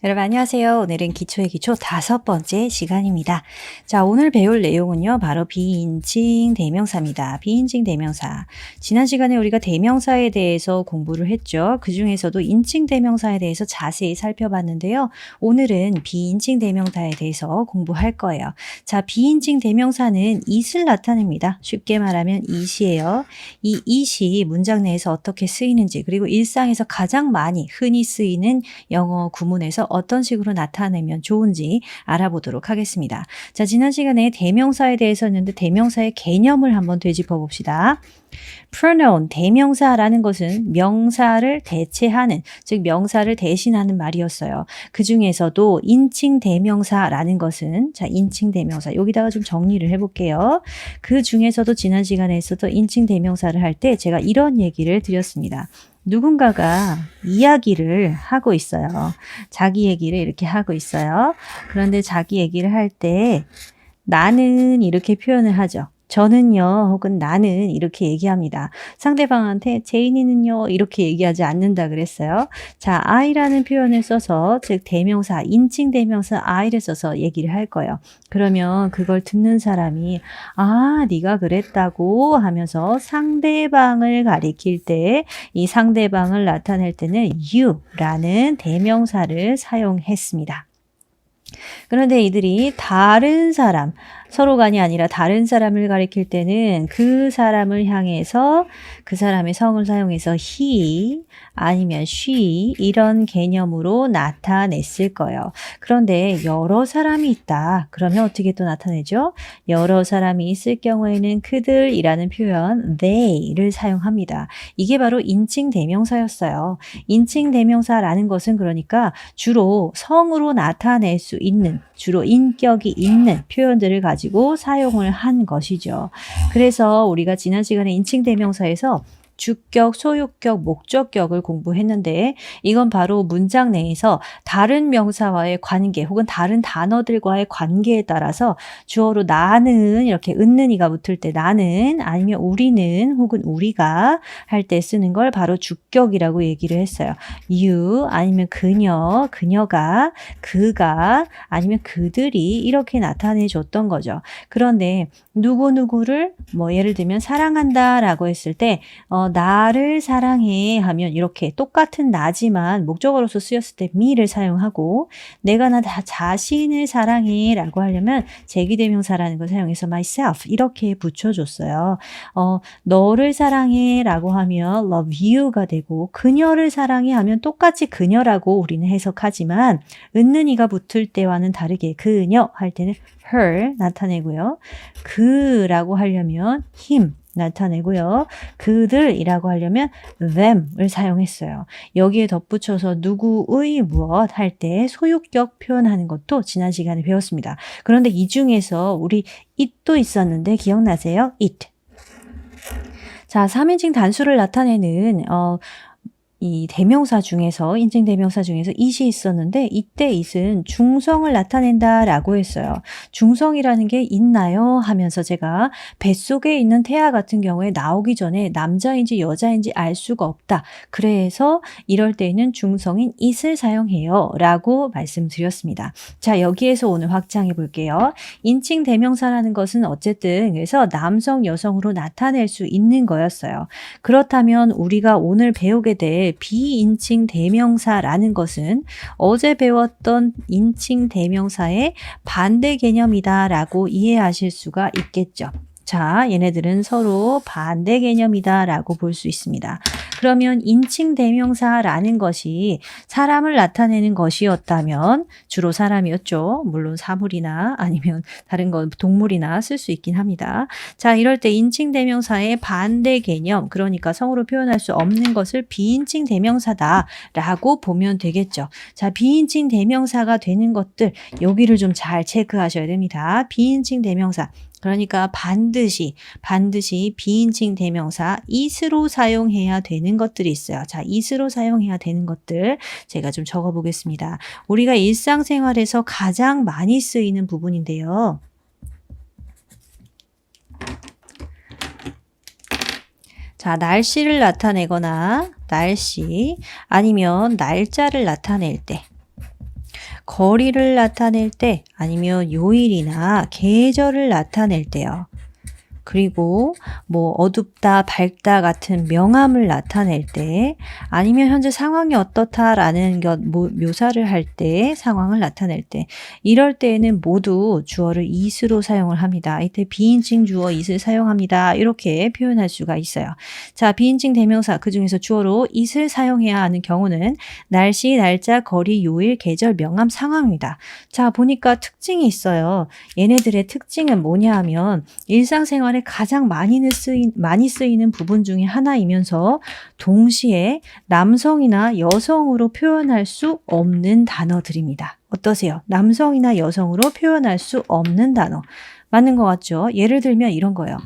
여러분 안녕하세요. 오늘은 기초의 기초 5번째 시간입니다. 자, 오늘 배울 내용은요. 바로 비인칭 대명사입니다. 비인칭 대명사. 지난 시간에 우리가 대명사에 대해서 공부를 했죠. 그 중에서도 인칭 대명사에 대해서 자세히 살펴봤는데요. 오늘은 비인칭 대명사에 대해서 공부할 거예요. 자, 비인칭 대명사는 it을 나타냅니다. 쉽게 말하면 it이에요. 이 it이 문장 내에서 어떻게 쓰이는지, 그리고 일상에서 가장 많이 흔히 쓰이는 영어 구문에서 어떤 식으로 나타내면 좋은지 알아보도록 하겠습니다. 자, 지난 시간에 대명사에 대해서 했는데 대명사의 개념을 한번 되짚어 봅시다. pronoun, 대명사라는 것은 명사를 대체하는, 즉 명사를 대신하는 말이었어요. 그 중에서도 인칭 대명사라는 것은, 자, 인칭 대명사, 여기다가 좀 정리를 해볼게요. 그 중에서도 지난 시간에 했었던 인칭 대명사를 할 때 제가 이런 얘기를 드렸습니다. 누군가가 이야기를 하고 있어요. 자기 얘기를 이렇게 하고 있어요. 그런데 자기 얘기를 할 때 나는 이렇게 표현을 하죠. 저는요, 혹은 나는 이렇게 얘기합니다. 상대방한테 제인이는요, 이렇게 얘기하지 않는다 그랬어요. 자, I라는 표현을 써서, 즉 대명사, 인칭 대명사 I를 써서 얘기를 할 거예요. 그러면 그걸 듣는 사람이 아, 네가 그랬다고 하면서 상대방을 가리킬 때 이 상대방을 나타낼 때는 you라는 대명사를 사용했습니다. 그런데 이들이 다른 사람, 서로간이 아니라 다른 사람을 가리킬 때는 그 사람을 향해서 그 사람의 성을 사용해서 he 아니면 she 이런 개념으로 나타냈을 거예요. 그런데 여러 사람이 있다. 그러면 어떻게 또 나타내죠? 여러 사람이 있을 경우에는 그들이라는 표현 they를 사용합니다. 이게 바로 인칭 대명사였어요. 인칭 대명사라는 것은 그러니까 주로 성으로 나타낼 수 있는, 주로 인격이 있는 표현들을 가지고 사용을 한 것이죠. 그래서 우리가 지난 시간에 인칭 대명사에서 주격, 소유격, 목적격을 공부했는데 이건 바로 문장 내에서 다른 명사와의 관계 혹은 다른 단어들과의 관계에 따라서 주어로 나는 이렇게 은는이가 붙을 때 나는 아니면 우리는 혹은 우리가 할 때 쓰는 걸 바로 주격이라고 얘기를 했어요. you 아니면 그녀, 그녀가, 그가 아니면 그들이 이렇게 나타내 줬던 거죠. 그런데 누구누구를 뭐 예를 들면 사랑한다 라고 했을 때 나를 사랑해 하면 이렇게 똑같은 나지만 목적어로서 쓰였을 때 me를 사용하고 내가 나 자신을 사랑해 라고 하려면 제기대명사라는 걸 사용해서 myself 이렇게 붙여줬어요. 너를 사랑해 라고 하면 love you가 되고 그녀를 사랑해 하면 똑같이 그녀라고 우리는 해석하지만 은는이가 붙을 때와는 다르게 그녀 할 때는 her 나타내고요. 그라고 하려면 him 나타내고요. 그들이라고 하려면 them을 사용했어요. 여기에 덧붙여서 누구의 무엇 할 때 소유격 표현하는 것도 지난 시간에 배웠습니다. 그런데 이 중에서 우리 it도 있었는데 기억나세요? it. 자, 3인칭 단수를 나타내는 이 대명사 중에서 인칭 대명사 중에서 it이 있었는데 이때 it은 중성을 나타낸다라고 했어요. 중성이라는 게 있나요? 하면서 제가 뱃속에 있는 태아 같은 경우에 나오기 전에 남자인지 여자인지 알 수가 없다. 그래서 이럴 때에는 중성인 it을 사용해요 라고 말씀드렸습니다. 자, 여기에서 오늘 확장해 볼게요. 인칭 대명사라는 것은 어쨌든 그래서 남성, 여성으로 나타낼 수 있는 거였어요. 그렇다면 우리가 오늘 배우게 될 비인칭 대명사라는 것은 어제 배웠던 인칭 대명사의 반대 개념이다라고 이해하실 수가 있겠죠. 자, 얘네들은 서로 반대 개념이다라고 볼 수 있습니다. 그러면 인칭 대명사라는 것이 사람을 나타내는 것이었다면 주로 사람이었죠. 물론 사물이나 아니면 다른 건 동물이나 쓸 수 있긴 합니다. 자, 이럴 때 인칭 대명사의 반대 개념, 그러니까 성으로 표현할 수 없는 것을 비인칭 대명사다라고 보면 되겠죠. 자, 비인칭 대명사가 되는 것들 여기를 좀 잘 체크하셔야 됩니다. 비인칭 대명사. 그러니까 반드시 비인칭 대명사 it으로 사용해야 되는 것들이 있어요. 자, it으로 사용해야 되는 것들 제가 좀 적어 보겠습니다. 우리가 일상생활에서 가장 많이 쓰이는 부분인데요. 자, 날씨를 나타내거나 날씨 아니면 날짜를 나타낼 때 거리를 나타낼 때 아니면 요일이나 계절을 나타낼 때요. 그리고 뭐 어둡다, 밝다 같은 명암을 나타낼 때 아니면 현재 상황이 어떻다라는 것 묘사를 할 때 상황을 나타낼 때 이럴 때에는 모두 주어를 is로 사용을 합니다. 이때 비인칭 주어 is를 사용합니다. 이렇게 표현할 수가 있어요. 자, 비인칭 대명사 그중에서 주어로 is를 사용해야 하는 경우는 날씨, 날짜, 거리, 요일, 계절, 명암, 상황입니다. 자, 보니까 특징이 있어요. 얘네들의 특징은 뭐냐 하면 일상생활에 가장 많이 쓰이는 부분 중에 하나이면서 동시에 남성이나 여성으로 표현할 수 없는 단어들입니다. 어떠세요? 남성이나 여성으로 표현할 수 없는 단어. 맞는 것 같죠? 예를 들면 이런 거예요.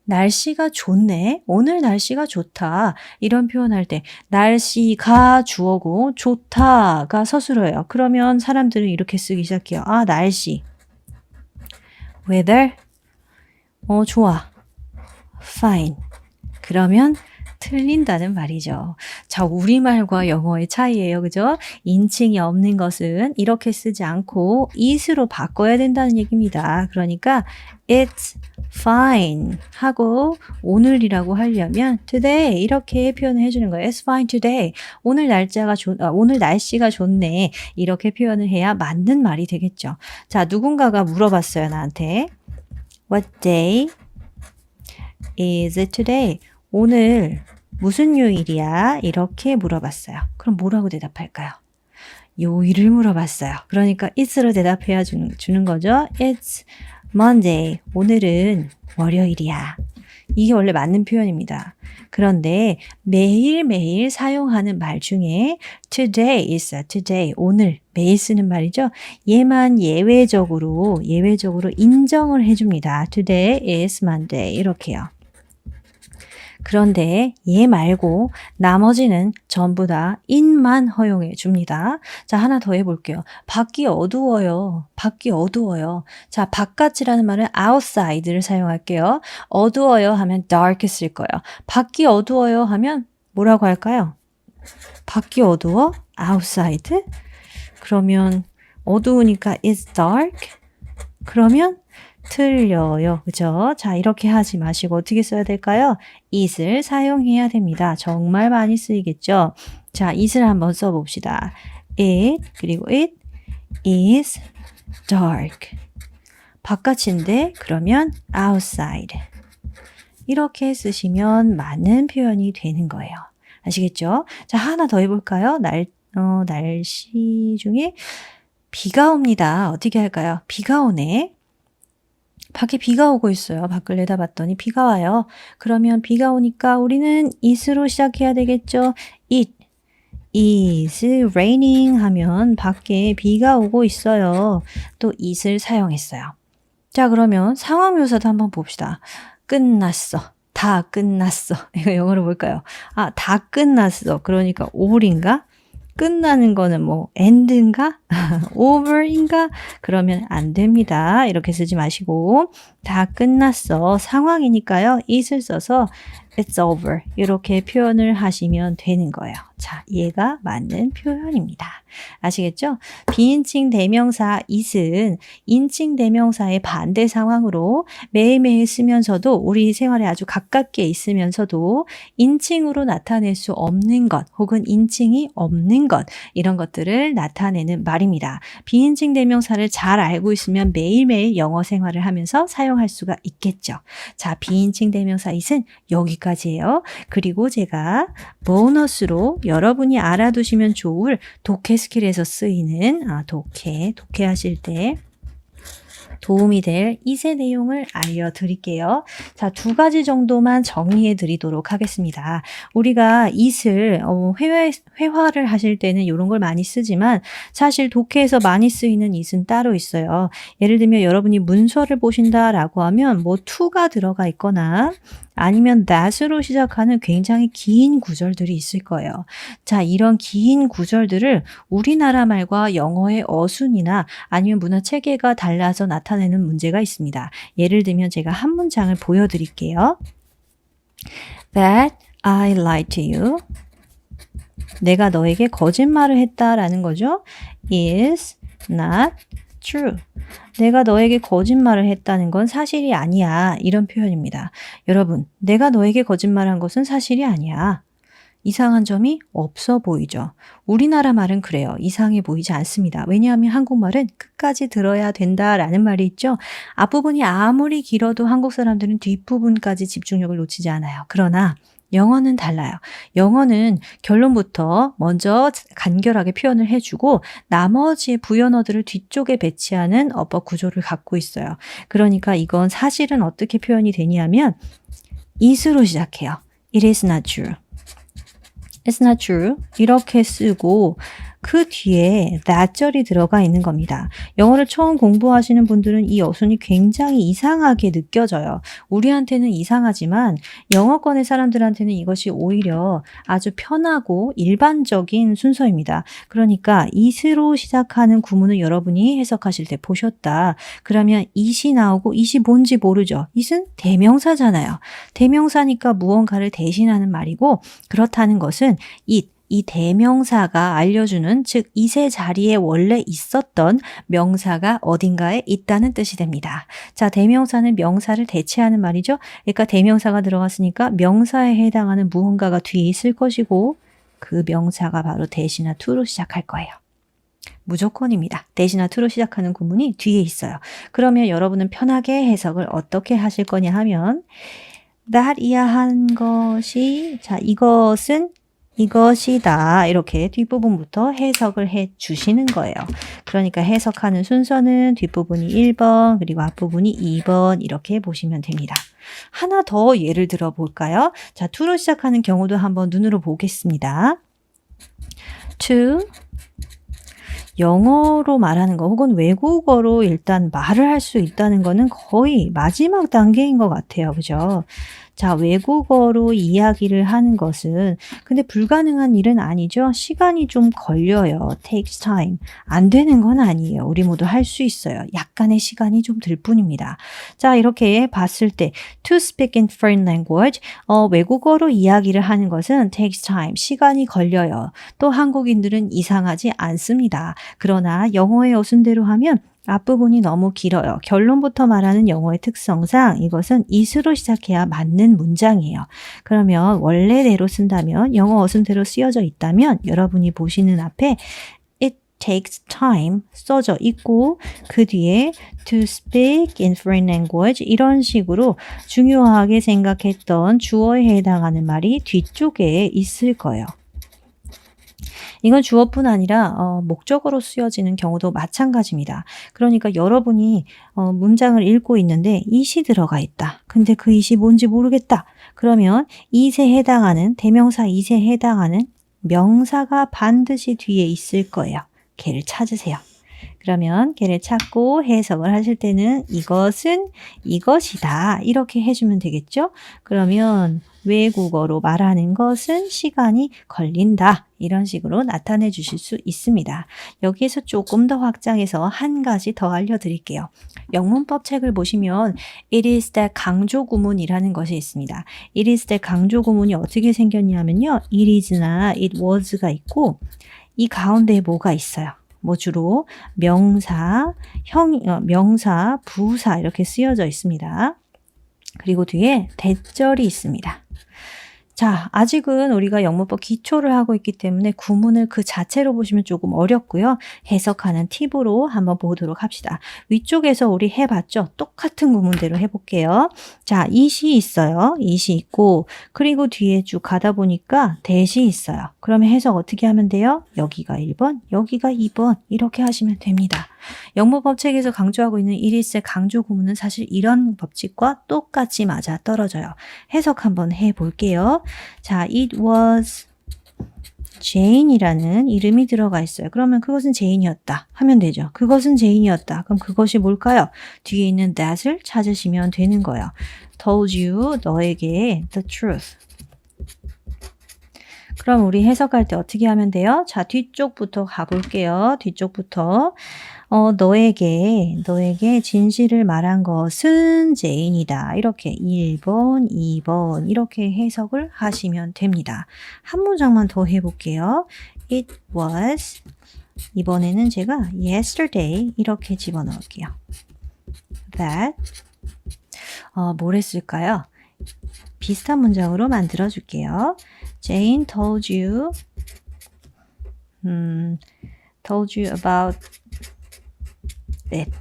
날씨가 좋네. 오늘 날씨가 좋다. 이런 표현할 때 날씨가 주어고 좋다가 서술어예요. 그러면 사람들은 이렇게 쓰기 시작해요. 아, 날씨. weather. 좋아. fine. 그러면 틀린다는 말이죠. 자, 우리말과 영어의 차이예요. 그죠? 인칭이 없는 것은 이렇게 쓰지 않고 it으로 바꿔야 된다는 얘기입니다. 그러니까 it's fine 하고 오늘이라고 하려면 today 이렇게 표현을 해주는 거예요. It's fine today. 오늘 날씨가 좋네. 이렇게 표현을 해야 맞는 말이 되겠죠. 자, 누군가가 물어봤어요. 나한테. What day is it today? 오늘 무슨 요일이야? 이렇게 물어봤어요. 그럼 뭐라고 대답할까요? 요일을 물어봤어요. 그러니까 it's로 대답해야 주는 거죠. It's Monday. 오늘은 월요일이야. 이게 원래 맞는 표현입니다. 그런데 매일매일 사용하는 말 중에 today 있어요. today, 오늘, 매일 쓰는 말이죠. 얘만 예외적으로 인정을 해줍니다. Today is Monday 이렇게요. 그런데 얘 말고 나머지는 전부 다 it만 허용해 줍니다. 자, 하나 더 해볼게요. 밖이 어두워요. 밖이 어두워요. 자, 바깥이라는 말은 outside를 사용할게요. 어두워요 하면 dark 쓸 거예요. 밖이 어두워요 하면 뭐라고 할까요? 밖이 어두워? outside? 그러면 어두우니까 it's dark? 그러면 틀려요. 그죠? 자, 이렇게 하지 마시고 어떻게 써야 될까요? it을 사용해야 됩니다. 정말 많이 쓰이겠죠? 자, it을 한번 써봅시다. 그리고 it is dark. 바깥인데 그러면 outside. 이렇게 쓰시면 맞는 표현이 되는 거예요. 아시겠죠? 자, 하나 더 해볼까요? 날씨 중에 비가 옵니다. 어떻게 할까요? 비가 오네. 밖에 비가 오고 있어요. 밖을 내다봤더니 비가 와요. 그러면 비가 오니까 우리는 it으로 시작해야 되겠죠. It is raining 하면 밖에 비가 오고 있어요. 또 it을 사용했어요. 자, 그러면 상황 묘사도 한번 봅시다. 끝났어. 다 끝났어. 이거 영어로 뭘까요? 아, 다 끝났어. 그러니까 all인가? 끝나는 거는 뭐 end인가? over인가? 그러면 안 됩니다. 이렇게 쓰지 마시고 다 끝났어. 상황이니까요. it을 써서 it's over 이렇게 표현을 하시면 되는 거예요. 자, 얘가 맞는 표현입니다. 아시겠죠? 비인칭 대명사 it은 인칭 대명사의 반대 상황으로 매일매일 쓰면서도 우리 생활에 아주 가깝게 있으면서도 인칭으로 나타낼 수 없는 것 혹은 인칭이 없는 것 이런 것들을 나타내는 말입니다. 비인칭 대명사를 잘 알고 있으면 매일매일 영어 생활을 하면서 사용할 수가 있겠죠. 자, 비인칭 대명사 it은 여기까지예요. 그리고 제가 보너스로 여러분이 알아두시면 좋을 독해 스킬에서 쓰이는 독해 하실 때 도움이 될 it의 내용을 알려드릴게요. 자, 2가지 정도만 정리해 드리도록 하겠습니다. 우리가 it을 회화를 하실 때는 이런 걸 많이 쓰지만 사실 독해에서 많이 쓰이는 it은 따로 있어요. 예를 들면 여러분이 문서를 보신다라고 하면 뭐 to가 들어가 있거나 아니면 that으로 시작하는 굉장히 긴 구절들이 있을 거예요. 자, 이런 긴 구절들을 우리나라 말과 영어의 어순이나 아니면 문화 체계가 달라서 나타내는 문제가 있습니다. 예를 들면 제가 한 문장을 보여드릴게요. That I lied to you. 내가 너에게 거짓말을 했다라는 거죠. is not true. 내가 너에게 거짓말을 했다는 건 사실이 아니야. 이런 표현입니다. 여러분, 내가 너에게 거짓말한 것은 사실이 아니야. 이상한 점이 없어 보이죠. 우리나라 말은 그래요. 이상해 보이지 않습니다. 왜냐하면 한국말은 끝까지 들어야 된다라는 말이 있죠. 앞부분이 아무리 길어도 한국 사람들은 뒷부분까지 집중력을 놓치지 않아요. 그러나 영어는 달라요. 영어는 결론부터 먼저 간결하게 표현을 해주고 나머지 부연어들을 뒤쪽에 배치하는 어법 구조를 갖고 있어요. 그러니까 이건 사실은 어떻게 표현이 되냐면 is로 시작해요. It is not true. It's not true. 이렇게 쓰고 그 뒤에 that절이 들어가 있는 겁니다. 영어를 처음 공부하시는 분들은 이 어순이 굉장히 이상하게 느껴져요. 우리한테는 이상하지만 영어권의 사람들한테는 이것이 오히려 아주 편하고 일반적인 순서입니다. 그러니까 it으로 시작하는 구문을 여러분이 해석하실 때 보셨다. 그러면 it이 나오고 it이 뭔지 모르죠. it은 대명사잖아요. 대명사니까 무언가를 대신하는 말이고 그렇다는 것은 이 대명사가 알려주는 즉 it의 자리에 원래 있었던 명사가 어딘가에 있다는 뜻이 됩니다. 자, 대명사는 명사를 대체하는 말이죠. 그러니까 대명사가 들어갔으니까 명사에 해당하는 무언가가 뒤에 있을 것이고 그 명사가 바로 대시나 to로 시작할 거예요. 무조건입니다. 대시나 to로 시작하는 구문이 뒤에 있어요. 그러면 여러분은 편하게 해석을 어떻게 하실 거냐 하면 that 이하한 것이 자 이것은 이것이다. 이렇게 뒷부분부터 해석을 해 주시는 거예요. 그러니까 해석하는 순서는 뒷부분이 1번 그리고 앞부분이 2번 이렇게 보시면 됩니다. 하나 더 예를 들어 볼까요? 자, to로 시작하는 경우도 한번 눈으로 보겠습니다. to 영어로 말하는 거 혹은 외국어로 일단 말을 할 수 있다는 거는 거의 마지막 단계인 것 같아요. 그죠? 자, 외국어로 이야기를 하는 것은 근데 불가능한 일은 아니죠. 시간이 좀 걸려요. takes time. 안 되는 건 아니에요. 우리 모두 할 수 있어요. 약간의 시간이 좀 들 뿐입니다. 자, 이렇게 봤을 때 to speak in foreign language 외국어로 이야기를 하는 것은 takes time. 시간이 걸려요. 또 한국인들은 이상하지 않습니다. 그러나 영어의 어순대로 하면 앞부분이 너무 길어요. 결론부터 말하는 영어의 특성상 이것은 it으로 시작해야 맞는 문장이에요. 그러면 원래대로 쓴다면 영어 어순대로 쓰여져 있다면 여러분이 보시는 앞에 it takes time 써져 있고 그 뒤에 to speak in foreign language 이런 식으로 중요하게 생각했던 주어에 해당하는 말이 뒤쪽에 있을 거예요. 이건 주어뿐 아니라 목적어로 쓰여지는 경우도 마찬가지입니다. 그러니까 여러분이 문장을 읽고 있는데 it이 들어가 있다. 근데 그 it이 뭔지 모르겠다. 그러면 it에 해당하는 대명사 it에 해당하는 명사가 반드시 뒤에 있을 거예요. 걔를 찾으세요. 그러면 걔를 찾고 해석을 하실 때는 이것은 이것이다. 이렇게 해주면 되겠죠? 그러면 외국어로 말하는 것은 시간이 걸린다. 이런 식으로 나타내 주실 수 있습니다. 여기에서 조금 더 확장해서 한 가지 더 알려드릴게요. 영문법 책을 보시면 it is that 강조 구문이라는 것이 있습니다. it is that 강조 구문이 어떻게 생겼냐면요. it is나 it was가 있고 이 가운데에 뭐가 있어요. 뭐 주로 명사, 명사, 부사 이렇게 쓰여져 있습니다. 그리고 뒤에 대절이 있습니다. 자, 아직은 우리가 영문법 기초를 하고 있기 때문에 구문을 그 자체로 보시면 조금 어렵고요. 해석하는 팁으로 한번 보도록 합시다. 위쪽에서 우리 해봤죠? 똑같은 구문대로 해볼게요. 자, it이 있어요. it이 있고 그리고 뒤에 쭉 가다 보니까 that이 있어요. 그러면 해석 어떻게 하면 돼요? 여기가 1번, 여기가 2번 이렇게 하시면 됩니다. 영문법 책에서 강조하고 있는 it is의 강조 구문은 사실 이런 법칙과 똑같이 맞아 떨어져요. 해석 한번 해볼게요. 자, it was Jane이라는 이름이 들어가 있어요. 그러면 그것은 제인이었다 하면 되죠. 그것은 제인이었다. 그럼 그것이 뭘까요? 뒤에 있는 that을 찾으시면 되는 거예요. told you, 너에게 the truth. 그럼 우리 해석할 때 어떻게 하면 돼요? 자, 뒤쪽부터 가볼게요. 뒤쪽부터 너에게 진실을 말한 것은 제인이다. 이렇게 1번, 2번 이렇게 해석을 하시면 됩니다. 한 문장만 더 해볼게요. It was 이번에는 제가 yesterday 이렇게 집어넣을게요. that 뭘 했을까요? 비슷한 문장으로 만들어 줄게요. Jane told you about that.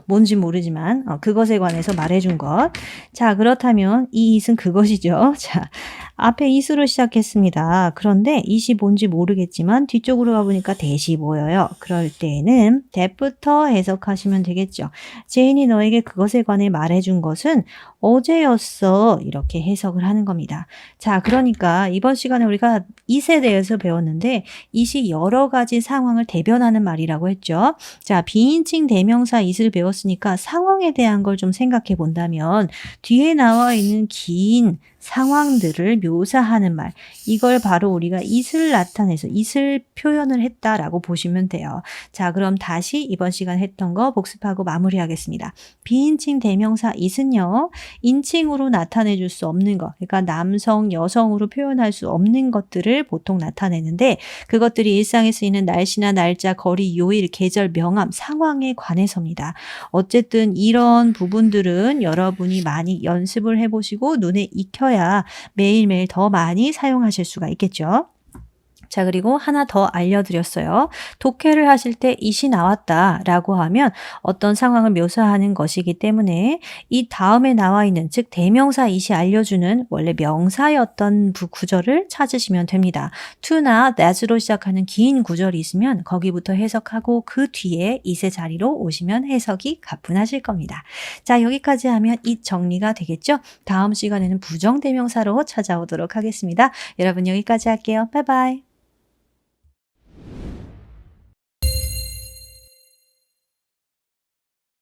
뭔지 모르지만 그것에 관해서 말해준 것. 자, 그렇다면 이 it은 그것이죠. 자, 앞에 it으로 시작했습니다. 그런데 it이 뭔지 모르겠지만 뒤쪽으로 가보니까 that이 보여요. 그럴 때에는 that부터 해석하시면 되겠죠. 제인이 너에게 그것에 관해 말해준 것은 어제였어. 이렇게 해석을 하는 겁니다. 자, 그러니까 이번 시간에 우리가 it에 대해서 배웠는데 it이 여러 가지 상황을 대변하는 말이라고 했죠. 자, 비인칭 대명사 it을 배웠으니까 상황에 대한 걸 좀 생각해 본다면 뒤에 나와 있는 긴 상황들을 묘사하는 말, 이걸 바로 우리가 it을 나타내서 it을 표현을 했다라고 보시면 돼요. 자, 그럼 다시 이번 시간 했던 거 복습하고 마무리하겠습니다. 비인칭 대명사 it은요, 인칭으로 나타내 줄 수 없는 것, 그러니까 남성, 여성으로 표현할 수 없는 것들을 보통 나타내는데 그것들이 일상에 쓰이는 날씨나 날짜, 거리, 요일, 계절, 명암, 상황에 관해서입니다. 어쨌든 이런 부분들은 여러분이 많이 연습을 해보시고 눈에 익혀야 매일매일 더 많이 사용하실 수가 있겠죠. 자, 그리고 하나 더 알려드렸어요. 독해를 하실 때 it이 나왔다라고 하면 어떤 상황을 묘사하는 것이기 때문에 이 다음에 나와 있는, 즉 대명사 it이 알려주는 원래 명사였던 구절을 찾으시면 됩니다. to나 that으로 시작하는 긴 구절이 있으면 거기부터 해석하고 그 뒤에 it의 자리로 오시면 해석이 가뿐하실 겁니다. 자, 여기까지 하면 it 정리가 되겠죠? 다음 시간에는 부정대명사로 찾아오도록 하겠습니다. 여러분 여기까지 할게요. 바이바이.